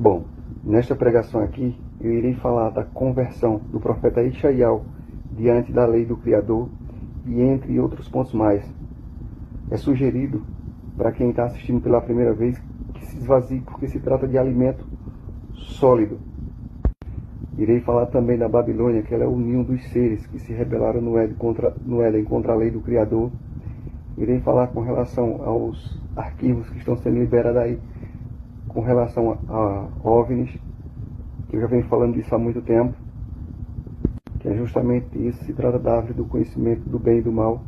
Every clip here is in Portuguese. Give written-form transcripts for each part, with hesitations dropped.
Bom, nesta pregação aqui, eu irei falar da conversão do profeta Ishaiel diante da lei do Criador e entre outros pontos mais. É sugerido, para quem está assistindo pela primeira vez, que se esvazie, porque se trata de alimento sólido. Irei falar também da Babilônia, que ela é o ninho dos seres que se rebelaram no Éden contra a lei do Criador. Irei falar com relação aos arquivos que estão sendo liberados aí, com relação a OVNIs, que eu já venho falando disso há muito tempo, que é justamente isso, se trata da árvore do conhecimento do bem e do mal.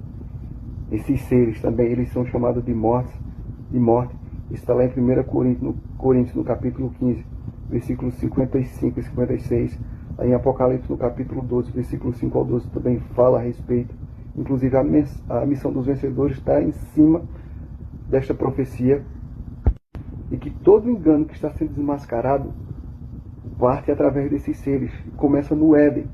Esses seres também, eles são chamados de morte. Isso está lá em 1 Coríntios, no capítulo 15, versículos 55 e 56. Aí em Apocalipse, no capítulo 12, versículos 5 ao 12, também fala a respeito. Inclusive a missão dos vencedores está em cima desta profecia. E que todo engano que está sendo desmascarado parte através desses seres. Começa no Éden.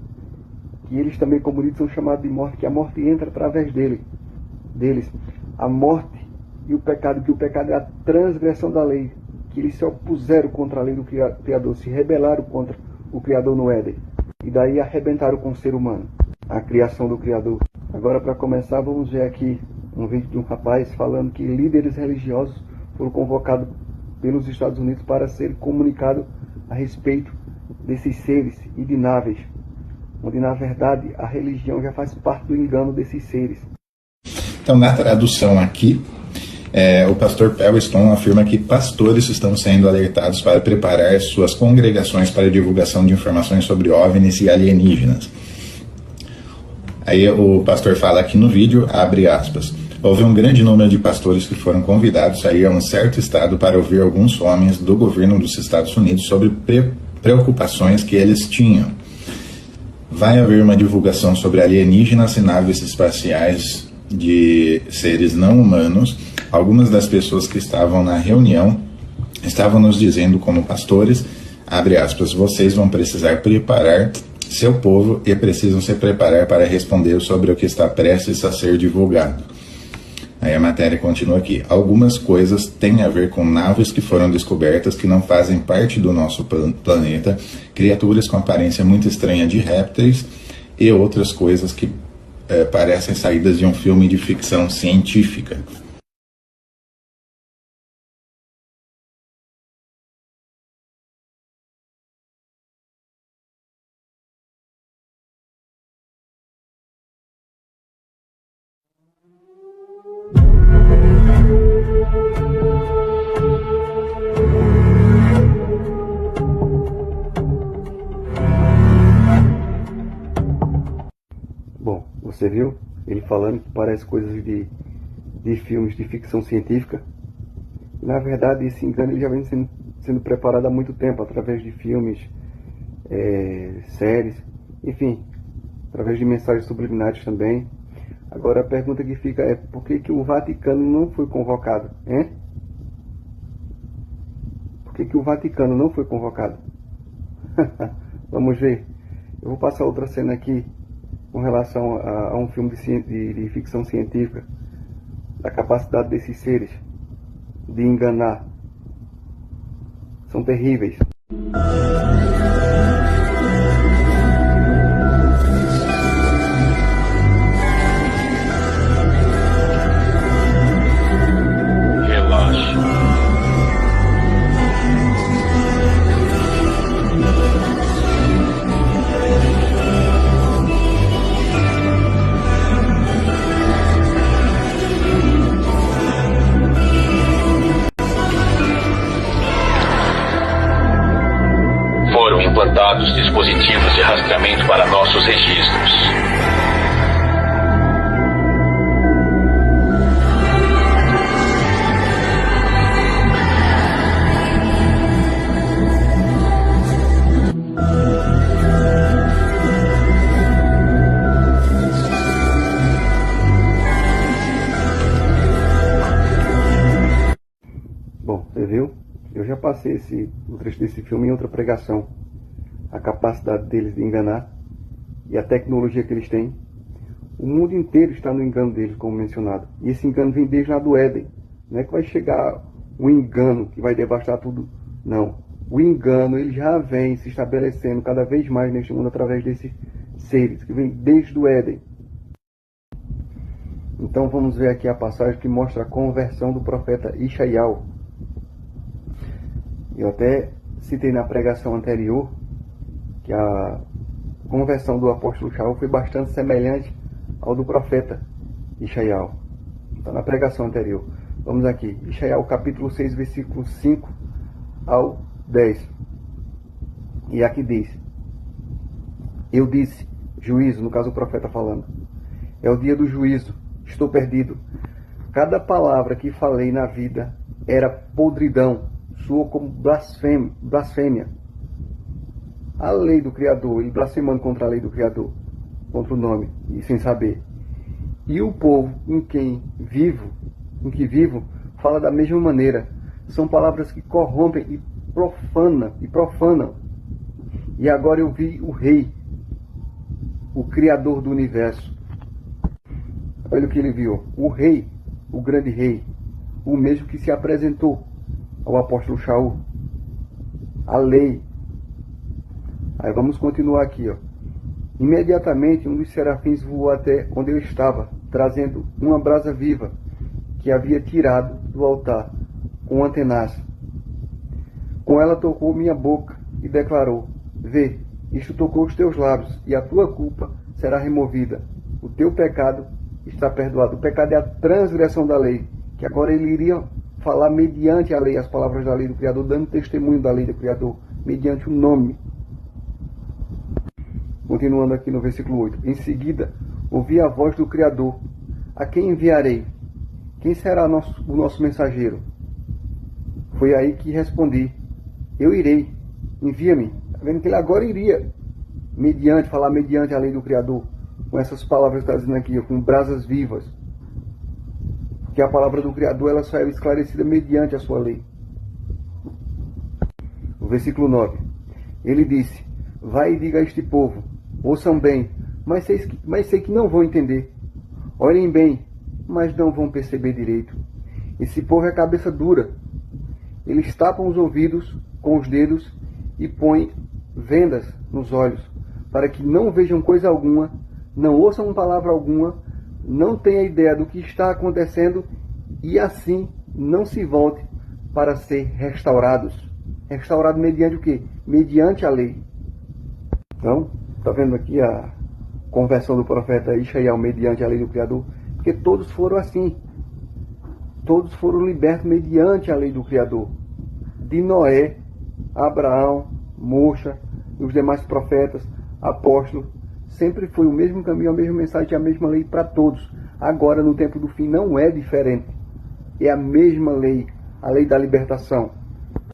Que eles também, como dito, são chamados de morte, que a morte entra através deles. A morte e o pecado, que o pecado é a transgressão da lei, que eles se opuseram contra a lei do Criador, se rebelaram contra o Criador no Éden, e daí arrebentaram com o ser humano, a criação do Criador. Agora, para começar, vamos ver aqui um vídeo de um rapaz falando que líderes religiosos foram convocados pelos Estados Unidos para ser comunicado a respeito desses seres e de naves, onde na verdade a religião já faz parte do engano desses seres. Então, na tradução aqui, o pastor Pelliston afirma que pastores estão sendo alertados para preparar suas congregações para a divulgação de informações sobre OVNIs e alienígenas. Aí o pastor fala aqui no vídeo, abre aspas, houve um grande número de pastores que foram convidados a ir a um certo estado para ouvir alguns homens do governo dos Estados Unidos sobre preocupações que eles tinham. Vai haver uma divulgação sobre alienígenas e naves espaciais de seres não humanos. Algumas das pessoas que estavam na reunião estavam nos dizendo como pastores, abre aspas, vocês vão precisar preparar seu povo e precisam se preparar para responder sobre o que está prestes a ser divulgado. Aí a matéria continua aqui. Algumas coisas têm a ver com naves que foram descobertas que não fazem parte do nosso planeta, criaturas com aparência muito estranha de répteis e outras coisas que parecem saídas de um filme de ficção científica. Bom, você viu ele falando que parece coisas de filmes de ficção científica. E, na verdade, esse engano ele já vem sendo preparado há muito tempo, através de filmes, séries, enfim, através de mensagens subliminares também. Agora a pergunta que fica é por que o Vaticano não foi convocado? Hein? Por que o Vaticano não foi convocado? Vamos ver. Eu vou passar outra cena aqui com relação a um filme de ficção científica, da capacidade desses seres de enganar. São terríveis. Implantados dispositivos de rastreamento para nossos registros. Bom, você viu? Eu já passei o trecho desse filme em outra pregação. A capacidade deles de enganar e a tecnologia que eles têm. O mundo inteiro está no engano deles, como mencionado. E esse engano vem desde lá do Éden. Não é que vai chegar um engano que vai devastar tudo. Não. o engano ele já vem se estabelecendo cada vez mais neste mundo através desses seres que vem desde o Éden. Então vamos ver aqui a passagem que mostra a conversão do profeta Ishaial. Eu até citei na pregação anterior que a conversão do apóstolo Shaul foi bastante semelhante ao do profeta Ishaial. Está na pregação anterior. Vamos aqui, Ishaial capítulo 6, versículo 5 ao 10. E aqui diz: eu disse, juízo, no caso o profeta falando, é o dia do juízo, estou perdido. Cada palavra que falei na vida era podridão, soou como blasfêmia. A lei do Criador, ele blasfemando contra a lei do Criador, contra o nome, e sem saber. E o povo em que vivo, fala da mesma maneira. São palavras que corrompem e profanam. E agora eu vi o Rei, o Criador do Universo. Olha o que ele viu. O Rei, o grande Rei, o mesmo que se apresentou ao apóstolo Shaul. A lei. Aí vamos continuar aqui, ó. Imediatamente um dos serafins voou até onde eu estava, trazendo uma brasa viva que havia tirado do altar com uma tenaz. Com ela tocou minha boca e declarou: vê, isto tocou os teus lábios, e a tua culpa será removida. O teu pecado está perdoado. O pecado é a transgressão da lei, que agora ele iria falar mediante a lei, as palavras da lei do Criador, dando testemunho da lei do Criador, mediante o nome. Continuando aqui no versículo 8. Em seguida, ouvi a voz do Criador: a quem enviarei? Quem será o nosso mensageiro? Foi aí que respondi: eu irei, envia-me. Está vendo que ele agora iria falar mediante a lei do Criador, com essas palavras que está dizendo aqui, com brasas vivas. Que a palavra do Criador ela só é esclarecida mediante a sua lei. O versículo 9. Ele disse: vai e diga a este povo, ouçam bem, mas sei que não vão entender. Olhem bem, mas não vão perceber direito. Esse povo é cabeça dura. Eles tapam os ouvidos com os dedos e põem vendas nos olhos, para que não vejam coisa alguma, não ouçam palavra alguma, não tenham ideia do que está acontecendo e assim não se volte para ser restaurados. Restaurado mediante o quê? Mediante a lei. Então, está vendo aqui a conversão do profeta Ishaial mediante a lei do Criador? Porque todos foram assim. Todos foram libertos mediante a lei do Criador. De Noé, Abraão, Moxa e os demais profetas, apóstolos, sempre foi o mesmo caminho, a mesma mensagem, a mesma lei para todos. Agora, no tempo do fim, não é diferente. É a mesma lei, a lei da libertação,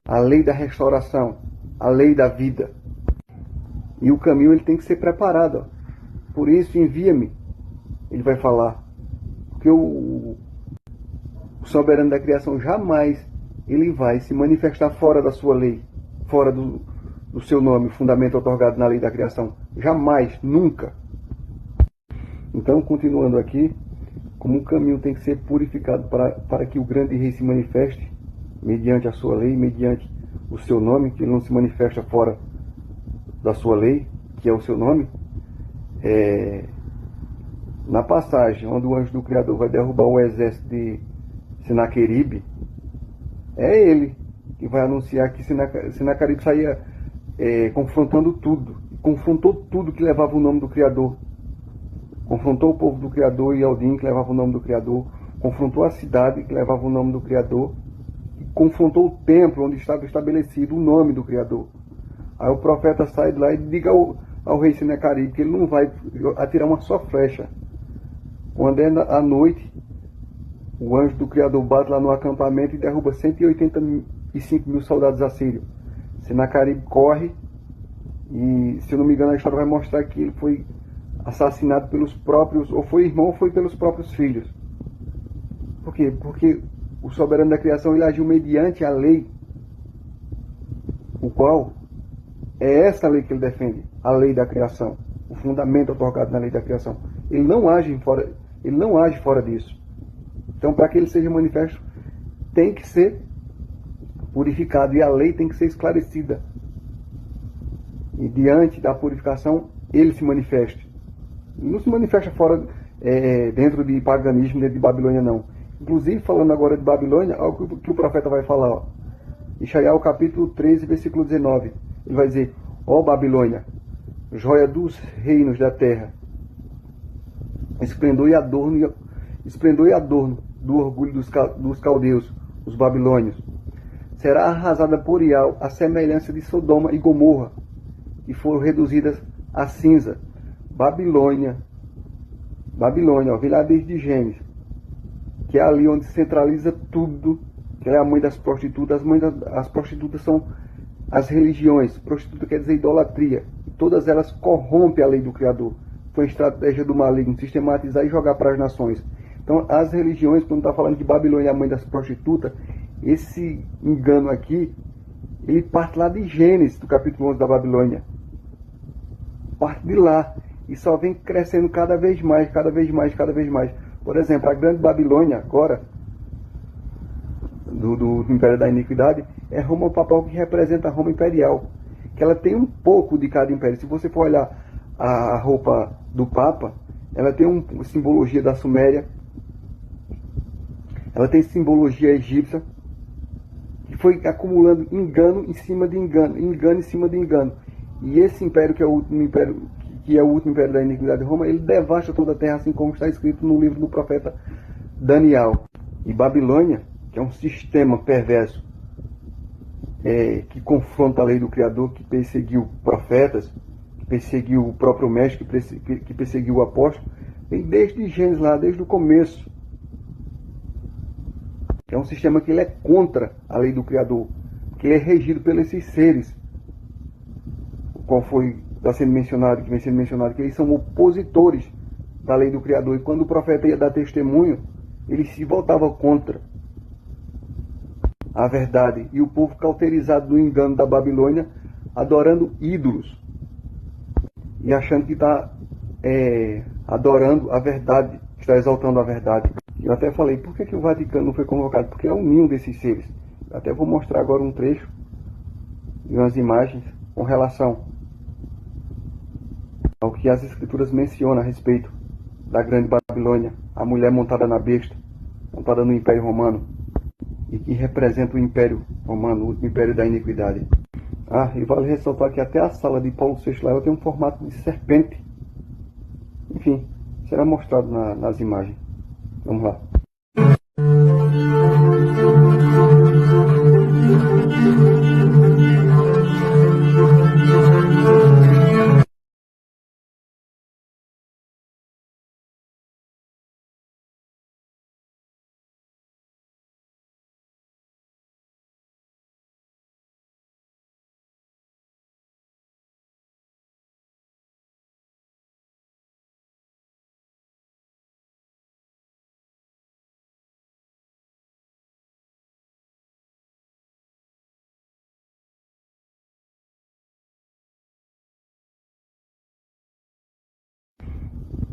a lei da restauração, a lei da vida. E o caminho ele tem que ser preparado. Ó. Por isso, envia-me, ele vai falar. Porque o soberano da criação jamais ele vai se manifestar fora da sua lei, fora do seu nome, o fundamento otorgado na lei da criação. Jamais, nunca. Então, continuando aqui, como o caminho tem que ser purificado para que o grande rei se manifeste, mediante a sua lei, mediante o seu nome, que ele não se manifesta fora da sua lei, que é o seu nome, na passagem onde o anjo do Criador vai derrubar o exército de Senaqueribe, é ele que vai anunciar que Senaqueribe saía confrontando tudo, confrontou tudo que levava o nome do Criador, confrontou o povo do Criador e Aldim, que levava o nome do Criador, confrontou a cidade que levava o nome do Criador, e confrontou o templo onde estava estabelecido o nome do Criador. Aí o profeta sai de lá e diga ao rei Senaqueribe que ele não vai atirar uma só flecha. Quando é à noite, o anjo do Criador bate lá no acampamento e derruba 185 mil soldados assírios. Senaqueribe corre e, se eu não me engano, a história vai mostrar que ele foi assassinado pelos próprios, ou foi irmão ou foi pelos próprios filhos. Por quê? Porque o soberano da criação ele agiu mediante a lei, o qual é essa lei que ele defende, a lei da criação, o fundamento otorgado na lei da criação. Ele não age fora disso. Então, para que ele seja manifesto, tem que ser purificado, e a lei tem que ser esclarecida. E diante da purificação, ele se manifesta. Não se manifesta fora, dentro de paganismo, dentro de Babilônia, não. Inclusive, falando agora de Babilônia, olha o que o profeta vai falar. Ó. Ishaiah, capítulo 13, versículo 19. Ele vai dizer: ó Babilônia, joia dos reinos da terra, esplendor e adorno do orgulho dos caldeus, os babilônios. Será arrasada por Ial a semelhança de Sodoma e Gomorra, que foram reduzidas a cinza. Babilônia, ó, vem lá desde Gênesis, que é ali onde se centraliza tudo, que ela é a mãe das prostitutas. As prostitutas são as religiões. Prostituta quer dizer idolatria. E todas elas corrompem a lei do Criador. Foi estratégia do maligno sistematizar e jogar para as nações. Então, as religiões, quando está falando de Babilônia, a mãe das prostitutas, esse engano aqui, ele parte lá de Gênesis, do capítulo 11 da Babilônia. Parte de lá. E só vem crescendo cada vez mais, cada vez mais, cada vez mais. Por exemplo, a grande Babilônia, agora, do Império da Iniquidade, é Roma Papal, que representa a Roma Imperial. Que ela tem um pouco de cada império. Se você for olhar a roupa do Papa, ela tem uma simbologia da Suméria, ela tem simbologia egípcia, que foi acumulando engano em cima de engano, engano em cima de engano. E esse império, que é o último império da iniquidade de Roma, ele devasta toda a terra, assim como está escrito no livro do profeta Daniel. E Babilônia, que é um sistema perverso, que confronta a lei do Criador, que perseguiu profetas, que perseguiu o próprio mestre, que perseguiu o apóstolo, vem desde Gênesis lá, desde o começo. É um sistema que ele é contra a lei do Criador, que ele é regido pelos esses seres, qual está sendo mencionado, que vem sendo mencionado, que eles são opositores da lei do Criador. E quando o profeta ia dar testemunho, ele se voltava contra a verdade. E o povo, cauterizado do engano da Babilônia, adorando ídolos e achando que está adorando a verdade, está exaltando a verdade. Eu até falei, por que o Vaticano não foi convocado? Porque é o ninho desses seres. Eu até vou mostrar agora um trecho e umas imagens com relação ao que as Escrituras mencionam a respeito da grande Babilônia, a mulher montada na besta, montada no Império Romano, e que representa o Império Romano, o último império da iniquidade. E vale ressaltar que até a sala de Paulo VI lá tem um formato de serpente. Enfim, será mostrado nas imagens. Vamos lá.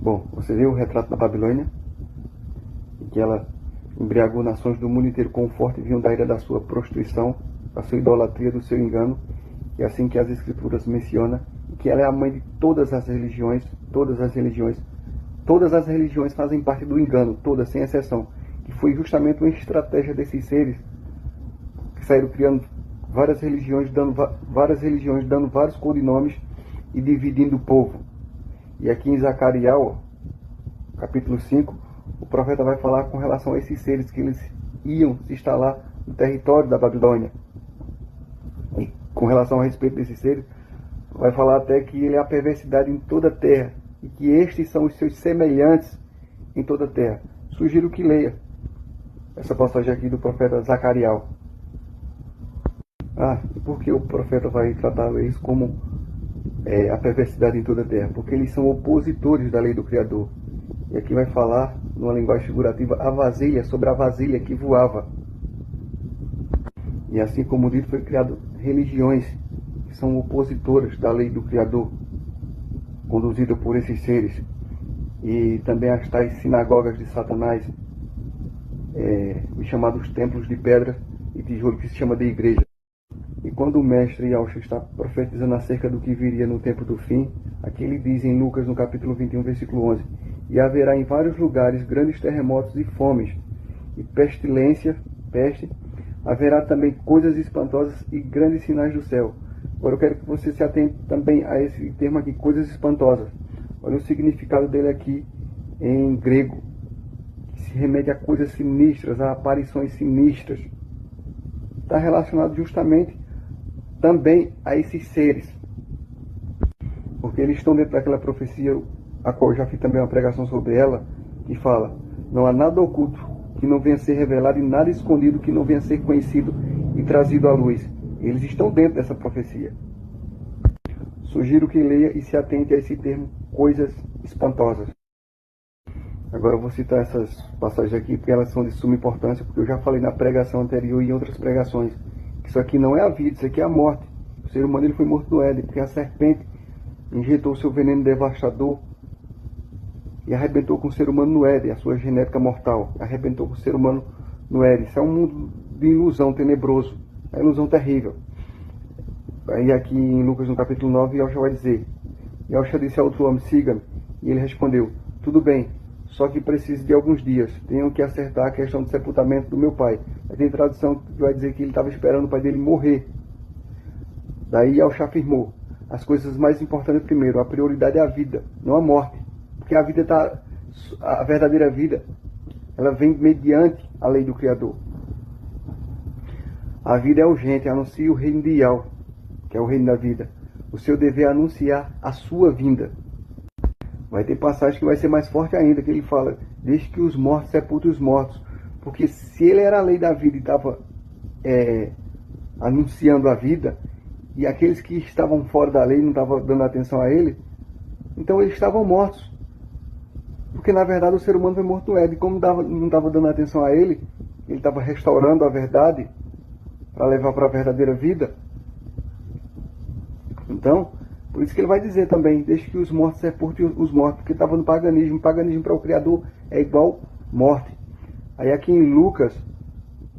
Bom, você viu o retrato da Babilônia, em que ela embriagou nações do mundo inteiro com o forte vinho da ira da sua prostituição, da sua idolatria, do seu engano, e assim que as Escrituras mencionam, que ela é a mãe de todas as religiões, todas as religiões fazem parte do engano, todas, sem exceção, que foi justamente uma estratégia desses seres, que saíram criando várias religiões, dando vários codinomes e dividindo o povo. E aqui em Zacarias, capítulo 5, o profeta vai falar com relação a esses seres, que eles iam se instalar no território da Babilônia. E com relação a respeito desses seres, vai falar até que ele é a perversidade em toda a terra, e que estes são os seus semelhantes em toda a terra. Sugiro que leia essa passagem aqui do profeta Zacarias. E por que o profeta vai tratar isso como a perversidade em toda a terra? Porque eles são opositores da lei do Criador. E aqui vai falar, numa linguagem figurativa, a vasilha, sobre a vasilha que voava. E assim como dito, foi criado religiões que são opositoras da lei do Criador, conduzidas por esses seres. E também as tais sinagogas de Satanás, os chamados templos de pedra, e de tijolo que se chama de igreja. E quando o mestre Yahshua está profetizando acerca do que viria no tempo do fim, aqui ele diz em Lucas, no capítulo 21, versículo 11, e haverá em vários lugares grandes terremotos e fomes, e pestilência, peste, haverá também coisas espantosas e grandes sinais do céu. Agora eu quero que você se atente também a esse termo aqui, coisas espantosas. Olha o significado dele aqui em grego, que se remete a coisas sinistras, a aparições sinistras. Está relacionado justamente também a esses seres, porque eles estão dentro daquela profecia, a qual eu já fiz também uma pregação sobre ela, que fala, não há nada oculto que não venha a ser revelado e nada escondido que não venha a ser conhecido e trazido à luz. Eles estão dentro dessa profecia. Sugiro que leia e se atente a esse termo, coisas espantosas. Agora eu vou citar essas passagens aqui porque elas são de suma importância, porque eu já falei na pregação anterior e em outras pregações que isso aqui não é a vida, isso aqui é a morte. O ser humano ele foi morto no Éden, porque a serpente injetou seu veneno devastador e arrebentou com o ser humano no Éden, a sua genética mortal, arrebentou com o ser humano no Éden. Isso é um mundo de ilusão tenebroso, é uma ilusão terrível. Aí aqui em Lucas no capítulo 9, Yahshua vai dizer, Yahshua disse a outro homem, siga-me, e ele respondeu, tudo bem, só que preciso de alguns dias, tenho que acertar a questão do sepultamento do meu pai. Aí tem tradução que vai dizer que ele estava esperando o pai dele morrer. Daí Yahshua afirmou, as coisas mais importantes primeiro, a prioridade é a vida, não a morte. Porque a vida a verdadeira vida, ela vem mediante a lei do Criador. A vida é urgente, anuncia o reino de Yahweh, que é o reino da vida. O seu dever é anunciar a sua vinda. Vai ter passagem que vai ser mais forte ainda, que ele fala, deixe que os mortos sepultem os mortos. Porque se ele era a lei da vida e estava anunciando a vida, e aqueles que estavam fora da lei não estavam dando atenção a ele, então eles estavam mortos. Porque na verdade o ser humano foi morto no Éden, e como não estava dando atenção a ele estava restaurando a verdade para levar para a verdadeira vida. Então, por isso que ele vai dizer também, deixe que os mortos sepultem os mortos, porque estava no paganismo. O paganismo para o Criador é igual morte. Aí aqui em Lucas,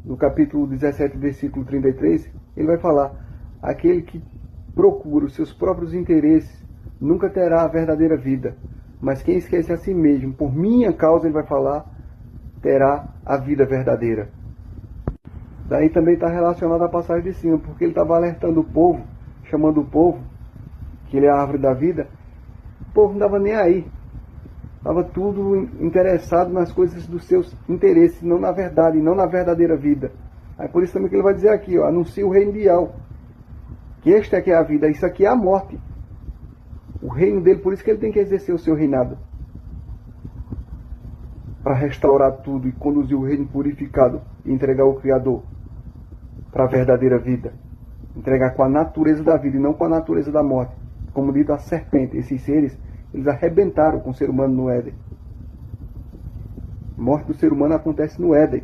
no capítulo 17, versículo 33, ele vai falar, aquele que procura os seus próprios interesses nunca terá a verdadeira vida, mas quem esquece a si mesmo, por minha causa, ele vai falar, terá a vida verdadeira. Daí também está relacionado à passagem de cima, porque ele estava alertando o povo, chamando o povo, que ele é a árvore da vida. O povo não estava nem aí. Estava tudo interessado nas coisas dos seus interesses, não na verdade, não na verdadeira vida. Aí por isso também que ele vai dizer aqui, ó, anuncia o reino de Yahweh, que este aqui é a vida, isso aqui é a morte. O reino dele, por isso que ele tem que exercer o seu reinado. Para restaurar tudo e conduzir o reino purificado e entregar o Criador para a verdadeira vida. Entregar com a natureza da vida e não com a natureza da morte. Como dito, a serpente, esses seres, eles arrebentaram com o ser humano no Éden. A morte do ser humano acontece no Éden.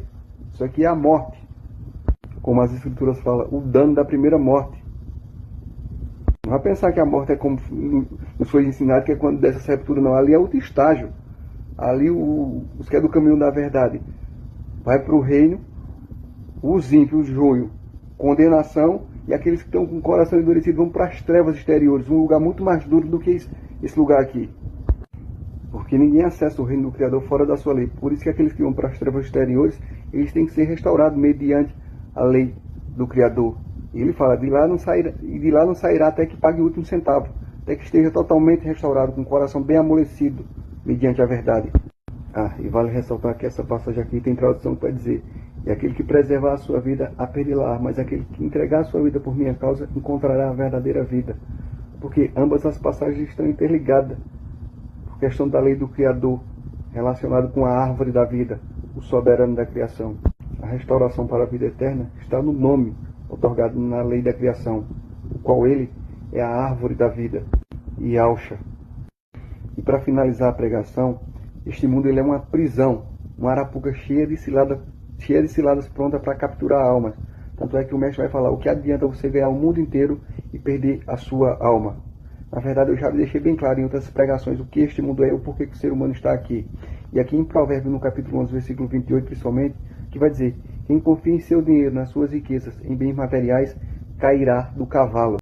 Isso aqui é a morte. Como as escrituras falam, o dano da primeira morte. Não vai pensar que a morte é como nos foi ensinado, que é quando dessa sepultura, não. Ali é outro estágio. Ali os que é do caminho da verdade vai para o reino, os ímpios, joio, condenação, e aqueles que estão com o coração endurecido vão para as trevas exteriores, um lugar muito mais duro do que esse lugar aqui. Porque ninguém acessa o reino do Criador fora da sua lei. Por isso que aqueles que vão para as trevas exteriores, eles têm que ser restaurados mediante a lei do Criador. E ele fala, de lá não sairá até que pague o último centavo, até que esteja totalmente restaurado, com o coração bem amolecido, mediante a verdade. E vale ressaltar que essa passagem aqui tem tradução que vai dizer, e aquele que preservar a sua vida a perilar, mas aquele que entregar a sua vida por minha causa encontrará a verdadeira vida. Porque ambas as passagens estão interligadas, por questão da lei do Criador, relacionada com a árvore da vida, o soberano da criação. A restauração para a vida eterna está no nome otorgado na lei da criação, o qual ele é a árvore da vida, Yahshua. E para finalizar a pregação, este mundo ele é uma prisão, uma arapuca cheia de ciladas prontas para capturar almas. Tanto é que o mestre vai falar, o que adianta você ganhar o mundo inteiro e perder a sua alma? Na verdade, eu já deixei bem claro em outras pregações o que este mundo é e o porquê que o ser humano está aqui. E aqui em Provérbios, no capítulo 11, versículo 28, principalmente, que vai dizer: quem confia em seu dinheiro, nas suas riquezas, em bens materiais, cairá do cavalo.